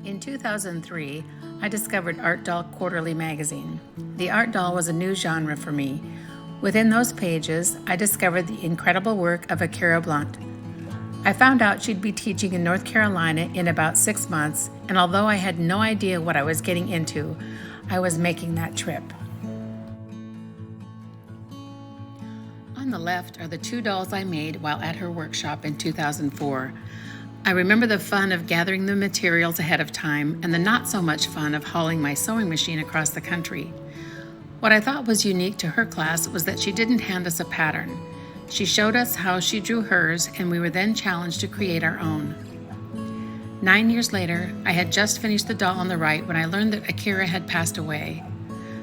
In 2003, I discovered Art Doll Quarterly magazine. The art doll was a new genre for me. Within those pages, I discovered the incredible work of Akira Blunt. I found out she'd be teaching in North Carolina in about 6 months, and although I had no idea what I was getting into, I was making that trip. On the left are the 2 dolls I made while at her workshop in 2004. I remember the fun of gathering the materials ahead of time and the not so much fun of hauling my sewing machine across the country. What I thought was unique to her class was that she didn't hand us a pattern. She showed us how she drew hers, and we were then challenged to create our own. 9 years later, I had just finished the doll on the right when I learned that Akira had passed away.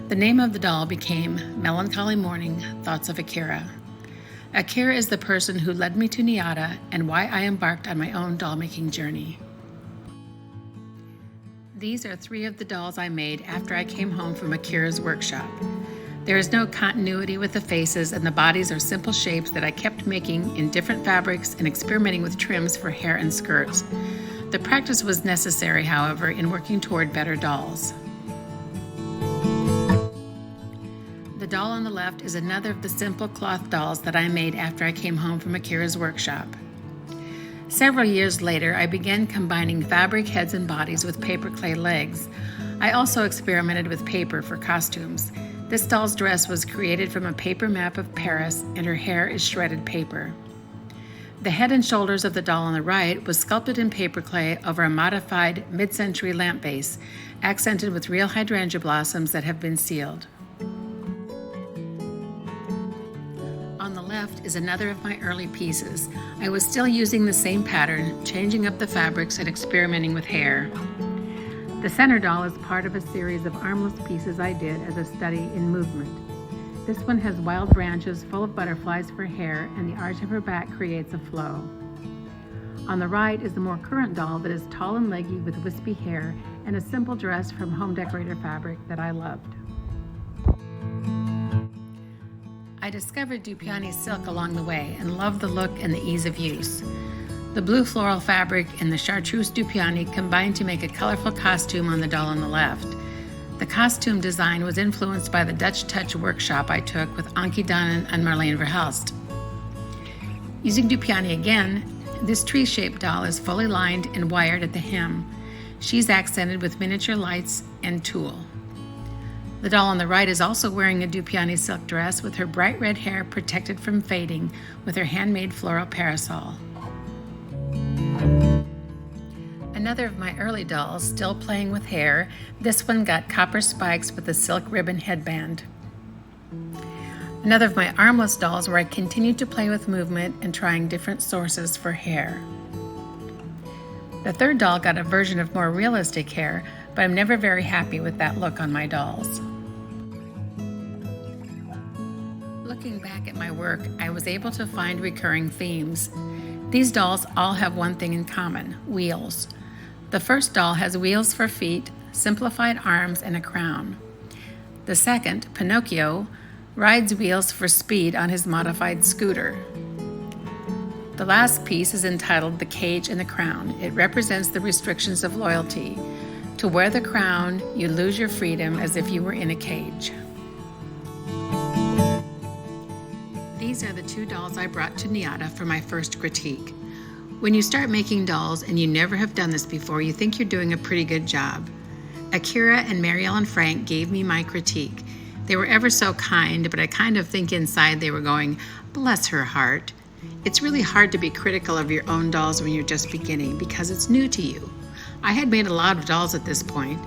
The name of the doll became Melancholy Morning, Thoughts of Akira. Akira is the person who led me to NIADA and why I embarked on my own doll-making journey. These are 3 of the dolls I made after I came home from Akira's workshop. There is no continuity with the faces, and the bodies are simple shapes that I kept making in different fabrics and experimenting with trims for hair and skirts. The practice was necessary, however, in working toward better dolls. The doll on the left is another of the simple cloth dolls that I made after I came home from Akira's workshop. Several years later, I began combining fabric heads and bodies with paper clay legs. I also experimented with paper for costumes. This doll's dress was created from a paper map of Paris, and her hair is shredded paper. The head and shoulders of the doll on the right was sculpted in paper clay over a modified mid-century lamp base, accented with real hydrangea blossoms that have been sealed. On the left is another of my early pieces. I was still using the same pattern, changing up the fabrics and experimenting with hair. The center doll is part of a series of armless pieces I did as a study in movement. This one has wild branches full of butterflies for hair, and the arch of her back creates a flow. On the right is the more current doll that is tall and leggy with wispy hair and a simple dress from home decorator fabric that I loved. I discovered Dupioni silk along the way and loved the look and the ease of use. The blue floral fabric and the chartreuse Dupioni combined to make a colorful costume on the doll on the left. The costume design was influenced by the Dutch Touch workshop I took with Ankie Donnen and Marlene Verhelst. Using Dupioni again, this tree-shaped doll is fully lined and wired at the hem. She's accented with miniature lights and tulle. The doll on the right is also wearing a Dupioni silk dress with her bright red hair protected from fading with her handmade floral parasol. Another of my early dolls, still playing with hair, this one got copper spikes with a silk ribbon headband. Another of my armless dolls where I continued to play with movement and trying different sources for hair. The third doll got a version of more realistic hair, but I'm never very happy with that look on my dolls. Looking back at my work, I was able to find recurring themes. These dolls all have one thing in common: wheels. The first doll has wheels for feet, simplified arms, and a crown. The second, Pinocchio, rides wheels for speed on his modified scooter. The last piece is entitled The Cage and the Crown. It represents the restrictions of loyalty. To wear the crown, you lose your freedom as if you were in a cage. These are the 2 dolls I brought to NIADA for my first critique. When you start making dolls and you never have done this before, you think you're doing a pretty good job. Akira and Mary Ellen Frank gave me my critique. They were ever so kind, but I kind of think inside they were going, bless her heart. It's really hard to be critical of your own dolls when you're just beginning because it's new to you. I had made a lot of dolls at this point,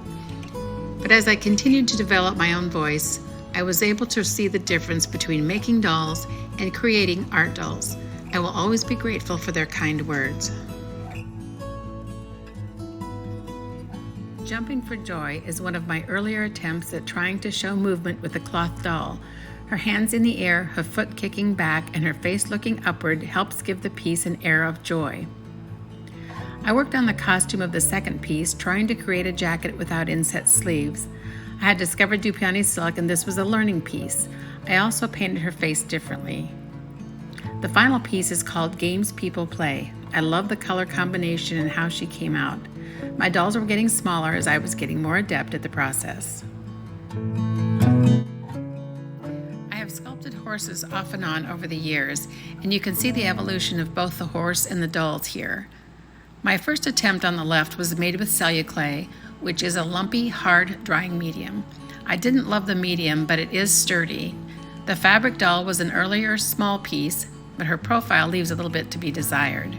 but as I continued to develop my own voice, I was able to see the difference between making dolls and creating art dolls. I will always be grateful for their kind words. Jumping for Joy is one of my earlier attempts at trying to show movement with a cloth doll. Her hands in the air, her foot kicking back, and her face looking upward helps give the piece an air of joy. I worked on the costume of the second piece, trying to create a jacket without inset sleeves. I had discovered Dupioni silk, and this was a learning piece. I also painted her face differently. The final piece is called Games People Play. I love the color combination and how she came out. My dolls were getting smaller as I was getting more adept at the process. I have sculpted horses off and on over the years, and you can see the evolution of both the horse and the dolls here. My first attempt on the left was made with celluclay, which is a lumpy, hard drying medium. I didn't love the medium, but it is sturdy. The fabric doll was an earlier small piece, but her profile leaves a little bit to be desired.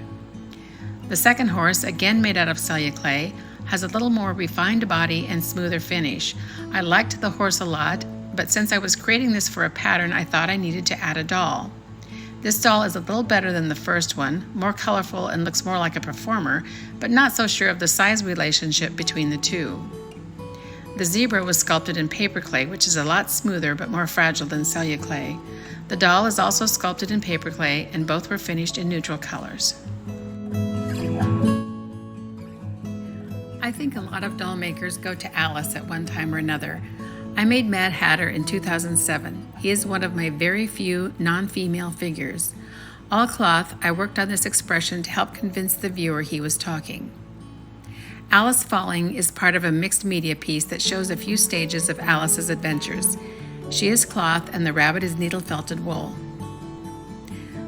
The second horse, again made out of celluclay, has a little more refined body and smoother finish. I liked the horse a lot, but since I was creating this for a pattern, I thought I needed to add a doll. This doll is a little better than the first one, more colorful and looks more like a performer, but not so sure of the size relationship between the two. The zebra was sculpted in paperclay, which is a lot smoother but more fragile than celluclay. The doll is also sculpted in paperclay, and both were finished in neutral colors. I think a lot of doll makers go to Alice at one time or another. I made Mad Hatter in 2007. He is one of my very few non-female figures. All cloth, I worked on this expression to help convince the viewer he was talking. Alice Falling is part of a mixed media piece that shows a few stages of Alice's adventures. She is cloth and the rabbit is needle-felted wool.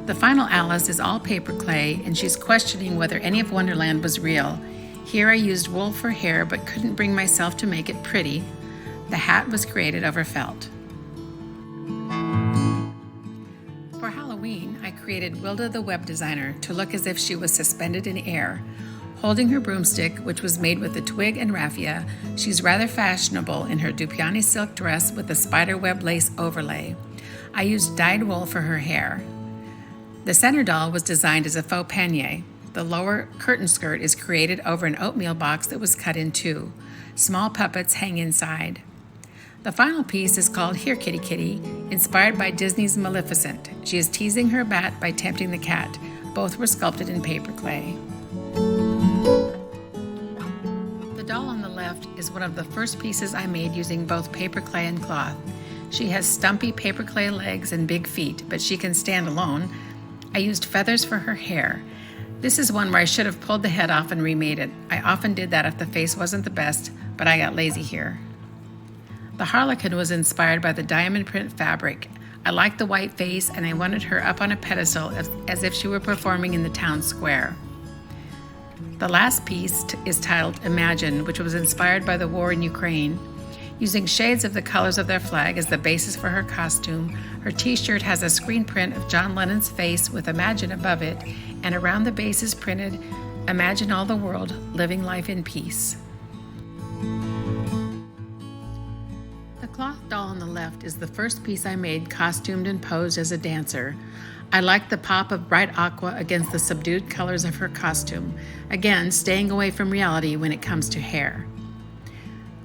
The final Alice is all paperclay, and she's questioning whether any of Wonderland was real. Here I used wool for hair but couldn't bring myself to make it pretty. The hat was created over felt. For Halloween, I created Wilda the web designer to look as if she was suspended in air. Holding her broomstick, which was made with a twig and raffia, she's rather fashionable in her Dupioni silk dress with a spiderweb lace overlay. I used dyed wool for her hair. The center doll was designed as a faux panier. The lower curtain skirt is created over an oatmeal box that was cut in two. Small puppets hang inside. The final piece is called Here Kitty Kitty, inspired by Disney's Maleficent. She is teasing her bat by tempting the cat. Both were sculpted in paperclay. The doll on the left is one of the first pieces I made using both paperclay and cloth. She has stumpy paperclay legs and big feet, but she can stand alone. I used feathers for her hair. This is one where I should have pulled the head off and remade it. I often did that if the face wasn't the best, but I got lazy here. The harlequin was inspired by the diamond print fabric. I liked the white face, and I wanted her up on a pedestal as if she were performing in the town square. The last piece is titled Imagine, which was inspired by the war in Ukraine. Using shades of the colors of their flag as the basis for her costume, her t-shirt has a screen print of John Lennon's face with Imagine above it, and around the base is printed, Imagine all the world living life in peace. The cloth doll on the left is the first piece I made costumed and posed as a dancer. I liked the pop of bright aqua against the subdued colors of her costume, again staying away from reality when it comes to hair.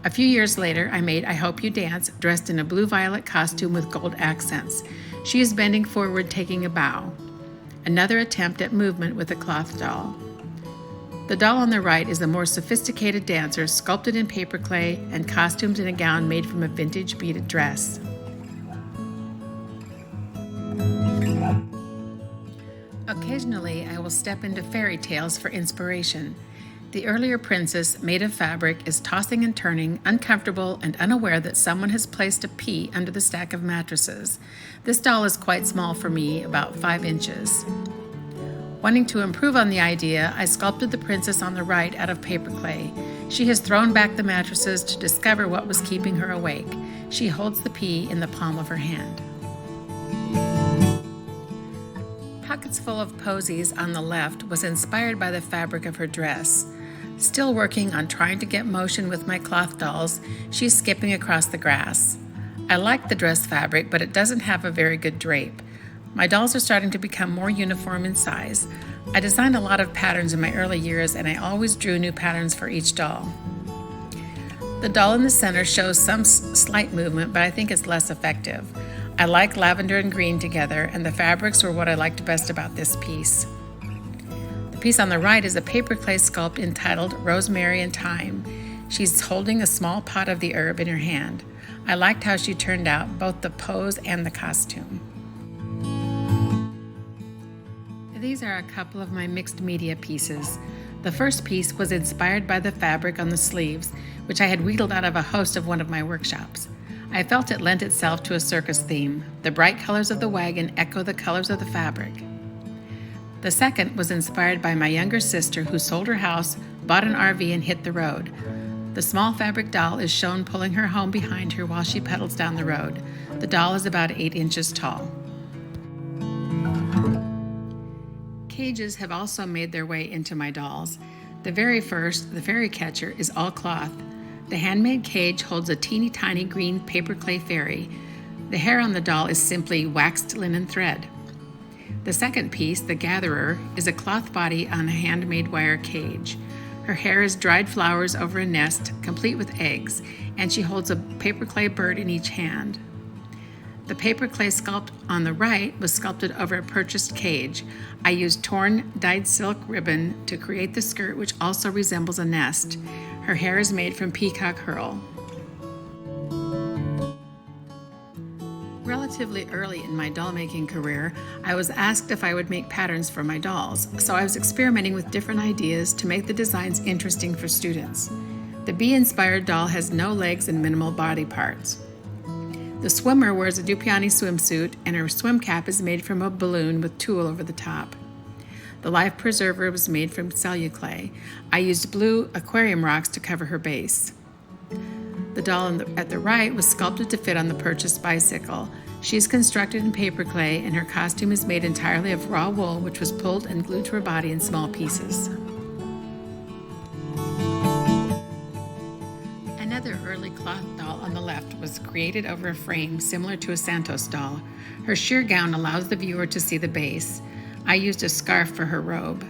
A few years later, I made I Hope You Dance, dressed in a blue-violet costume with gold accents. She is bending forward, taking a bow. Another attempt at movement with a cloth doll. The doll on the right is a more sophisticated dancer, sculpted in paperclay and costumed in a gown made from a vintage beaded dress. Occasionally, I will step into fairy tales for inspiration. The earlier princess, made of fabric, is tossing and turning, uncomfortable and unaware that someone has placed a pea under the stack of mattresses. This doll is quite small for me, about 5 inches. Wanting to improve on the idea, I sculpted the princess on the right out of paperclay. She has thrown back the mattresses to discover what was keeping her awake. She holds the pea in the palm of her hand. Pockets Full of Posies on the left was inspired by the fabric of her dress. Still working on trying to get motion with my cloth dolls, she's skipping across the grass. I like the dress fabric, but it doesn't have a very good drape. My dolls are starting to become more uniform in size. I designed a lot of patterns in my early years, and I always drew new patterns for each doll. The doll in the center shows some slight movement, but I think it's less effective. I like lavender and green together, and the fabrics were what I liked best about this piece. The piece on the right is a paperclay sculpt entitled Rosemary and Thyme. She's holding a small pot of the herb in her hand. I liked how she turned out, both the pose and the costume. These are a couple of my mixed media pieces. The first piece was inspired by the fabric on the sleeves, which I had wheedled out of a host of one of my workshops. I felt it lent itself to a circus theme. The bright colors of the wagon echo the colors of the fabric. The second was inspired by my younger sister who sold her house, bought an RV, and hit the road. The small fabric doll is shown pulling her home behind her while she pedals down the road. The doll is about 8 inches tall. Cages have also made their way into my dolls. The very first, the fairy catcher, is all cloth. The handmade cage holds a teeny tiny green paper clay fairy. The hair on the doll is simply waxed linen thread. The second piece, the gatherer, is a cloth body on a handmade wire cage. Her hair is dried flowers over a nest, complete with eggs, and she holds a paper clay bird in each hand. The paper clay sculpt on the right was sculpted over a purchased cage. I used torn dyed silk ribbon to create the skirt, which also resembles a nest. Her hair is made from peacock herl. Relatively early in my doll making career, I was asked if I would make patterns for my dolls, so I was experimenting with different ideas to make the designs interesting for students. The bee-inspired doll has no legs and minimal body parts. The swimmer wears a Dupioni swimsuit, and her swim cap is made from a balloon with tulle over the top. The life preserver was made from celluclay. I used blue aquarium rocks to cover her base. The doll at the right was sculpted to fit on the purchased bicycle. She is constructed in paper clay, and her costume is made entirely of raw wool, which was pulled and glued to her body in small pieces. Another early cloth doll on the left was created over a frame similar to a Santos doll. Her sheer gown allows the viewer to see the base. I used a scarf for her robe.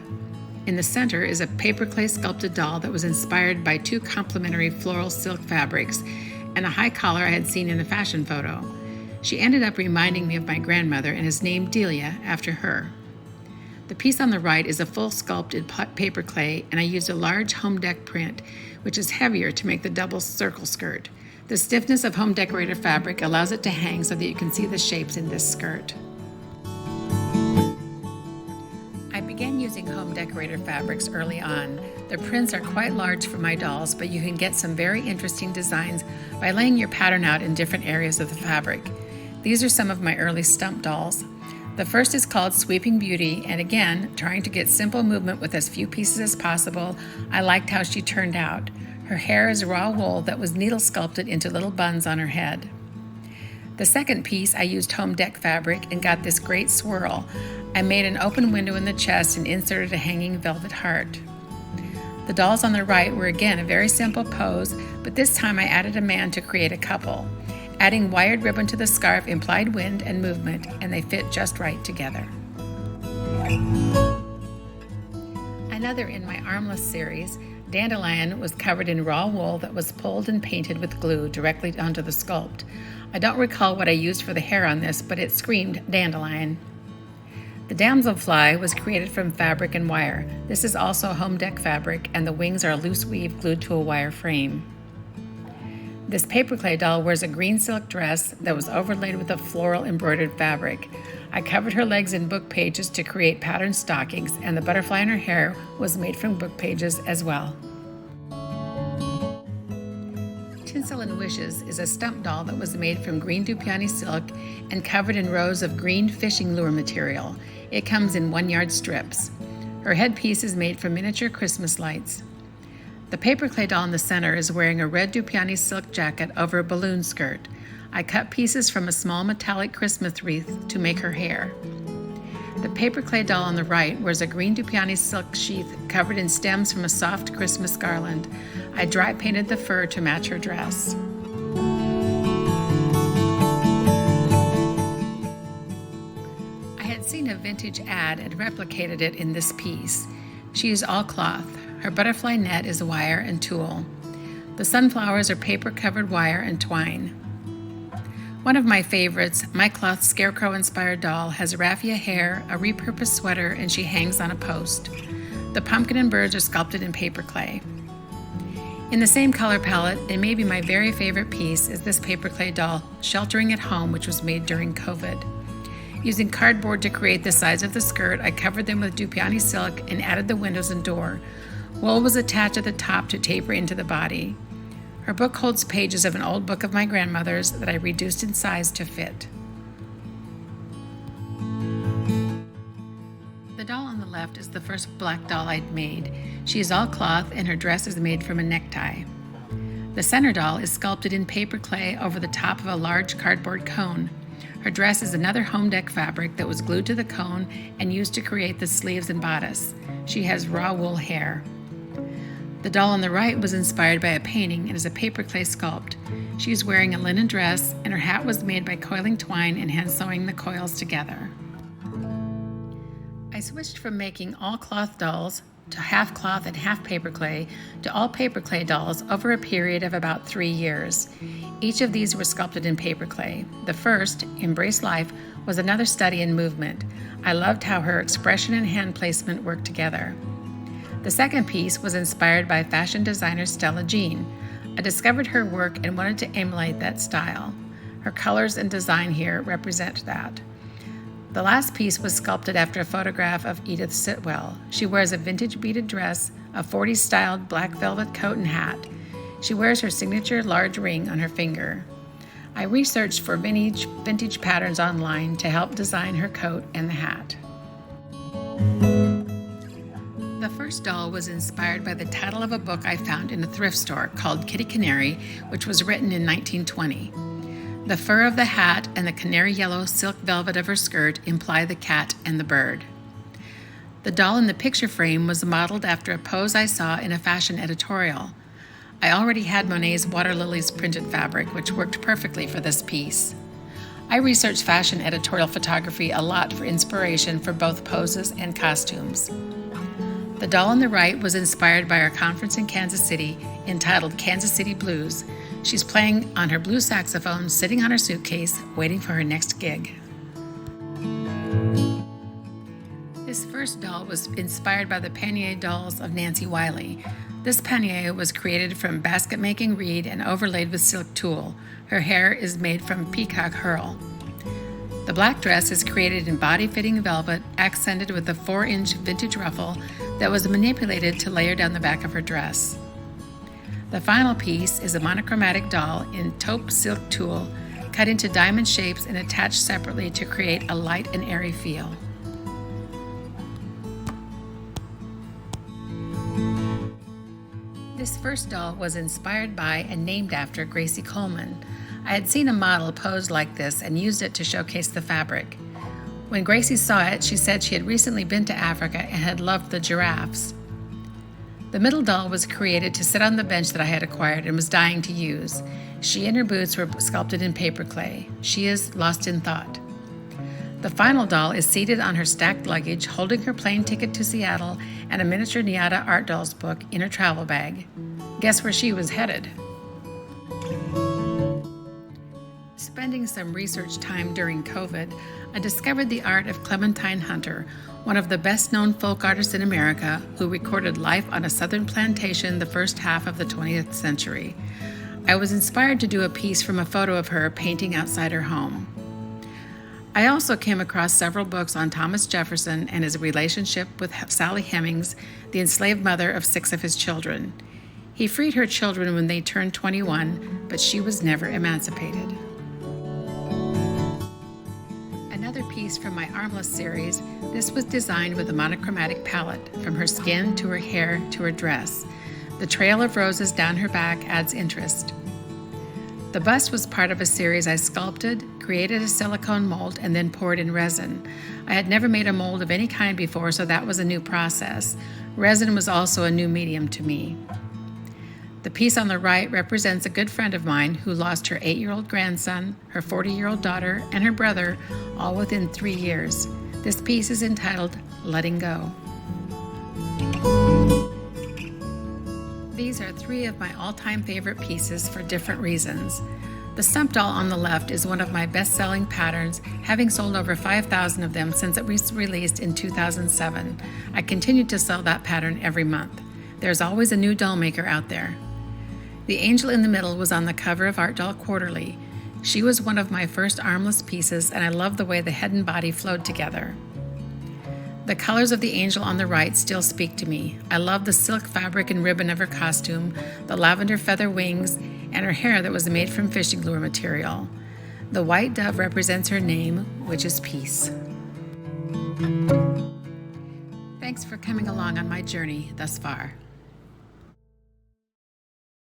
In the center is a paper clay sculpted doll that was inspired by 2 complementary floral silk fabrics and a high collar I had seen in a fashion photo. She ended up reminding me of my grandmother and is named Delia after her. The piece on the right is a full sculpted paper clay, and I used a large home dec print, which is heavier to make the double circle skirt. The stiffness of home decorator fabric allows it to hang so that you can see the shapes in this skirt. I began using home decorator fabrics early on. The prints are quite large for my dolls, but you can get some very interesting designs by laying your pattern out in different areas of the fabric. These are some of my early stump dolls. The first is called Sweeping Beauty, and again, trying to get simple movement with as few pieces as possible, I liked how she turned out. Her hair is raw wool that was needle sculpted into little buns on her head. The second piece, I used home dec fabric and got this great swirl. I made an open window in the chest and inserted a hanging velvet heart. The dolls on the right were again a very simple pose, but this time I added a man to create a couple. Adding wired ribbon to the scarf implied wind and movement, and they fit just right together. Another in my armless series, Dandelion, was covered in raw wool that was pulled and painted with glue directly onto the sculpt. I don't recall what I used for the hair on this, but it screamed dandelion. The damselfly was created from fabric and wire. This is also home dec fabric, and the wings are loose weave glued to a wire frame. This paper clay doll wears a green silk dress that was overlaid with a floral embroidered fabric. I covered her legs in book pages to create patterned stockings, and the butterfly in her hair was made from book pages as well. Tinsel and Wishes is a stump doll that was made from green Dupioni silk and covered in rows of green fishing lure material. It comes in 1-yard strips. Her headpiece is made from miniature Christmas lights. The paper clay doll in the center is wearing a red Dupioni silk jacket over a balloon skirt. I cut pieces from a small metallic Christmas wreath to make her hair. The paper clay doll on the right wears a green Dupioni silk sheath covered in stems from a soft Christmas garland. I dry painted the fur to match her dress. I had seen a vintage ad and replicated it in this piece. She is all cloth. Her butterfly net is wire and tulle. The sunflowers are paper-covered wire and twine. One of my favorites, my cloth scarecrow-inspired doll, has raffia hair, a repurposed sweater, and she hangs on a post. The pumpkin and birds are sculpted in paper clay. In the same color palette, and maybe my very favorite piece, is this paper clay doll, Sheltering at Home, which was made during COVID. Using cardboard to create the sides of the skirt, I covered them with Dupioni silk and added the windows and door. Wool was attached at the top to taper into the body. Her book holds pages of an old book of my grandmother's that I reduced in size to fit. The doll on the left is the first black doll I'd made. She is all cloth and her dress is made from a necktie. The center doll is sculpted in paper clay over the top of a large cardboard cone. Her dress is another home deck fabric that was glued to the cone and used to create the sleeves and bodice. She has raw wool hair. The doll on the right was inspired by a painting and is a paper clay sculpt. She is wearing a linen dress and her hat was made by coiling twine and hand sewing the coils together. I switched from making all cloth dolls to half cloth and half paper clay to all paper clay dolls over a period of about 3 years. Each of these were sculpted in paper clay. The first, Embrace Life, was another study in movement. I loved how her expression and hand placement worked together. The second piece was inspired by fashion designer Stella Jean. I discovered her work and wanted to emulate that style. Her colors and design here represent that. The last piece was sculpted after a photograph of Edith Sitwell. She wears a vintage beaded dress, a 40s styled black velvet coat and hat. She wears her signature large ring on her finger. I researched for vintage patterns online to help design her coat and the hat. The first doll was inspired by the title of a book I found in a thrift store called Kitty Canary, which was written in 1920. The fur of the hat and the canary yellow silk velvet of her skirt imply the cat and the bird. The doll in the picture frame was modeled after a pose I saw in a fashion editorial. I already had Monet's Water Lilies printed fabric, which worked perfectly for this piece. I researched fashion editorial photography a lot for inspiration for both poses and costumes. The doll on the right was inspired by our conference in Kansas City entitled Kansas City Blues. She's playing on her blue saxophone, sitting on her suitcase, waiting for her next gig. This first doll was inspired by the pannier dolls of Nancy Wiley. This pannier was created from basket-making reed and overlaid with silk tulle. Her hair is made from peacock herl. The black dress is created in body-fitting velvet, accented with a 4-inch vintage ruffle that was manipulated to layer down the back of her dress. The final piece is a monochromatic doll in taupe silk tulle, cut into diamond shapes and attached separately to create a light and airy feel. This first doll was inspired by and named after Gracie Coleman. I had seen a model posed like this and used it to showcase the fabric. When Gracie saw it, she said she had recently been to Africa and had loved the giraffes. The middle doll was created to sit on the bench that I had acquired and was dying to use. She and her boots were sculpted in paper clay. She is lost in thought. The final doll is seated on her stacked luggage, holding her plane ticket to Seattle and a miniature NIADA Art Dolls book in her travel bag. Guess where she was headed? Spending some research time during COVID, I discovered the art of Clementine Hunter, one of the best-known folk artists in America who recorded life on a southern plantation the first half of the 20th century. I was inspired to do a piece from a photo of her painting outside her home. I also came across several books on Thomas Jefferson and his relationship with Sally Hemings, the enslaved mother of 6 of his children. He freed her children when they turned 21, but she was never emancipated. Another piece from my Armless series, this was designed with a monochromatic palette, from her skin to her hair to her dress. The trail of roses down her back adds interest. The bust was part of a series I sculpted, created a silicone mold, and then poured in resin. I had never made a mold of any kind before, so that was a new process. Resin was also a new medium to me. The piece on the right represents a good friend of mine who lost her 8-year-old grandson, her 40-year-old daughter, and her brother, all within 3 years. This piece is entitled Letting Go. These are 3 of my all-time favorite pieces for different reasons. The stump doll on the left is one of my best-selling patterns, having sold over 5,000 of them since it was released in 2007. I continue to sell that pattern every month. There's always a new doll maker out there. The angel in the middle was on the cover of Art Doll Quarterly. She was one of my first armless pieces, and I love the way the head and body flowed together. The colors of the angel on the right still speak to me. I love the silk fabric and ribbon of her costume, the lavender feather wings, and her hair that was made from fishing lure material. The white dove represents her name, which is peace. Thanks for coming along on my journey thus far.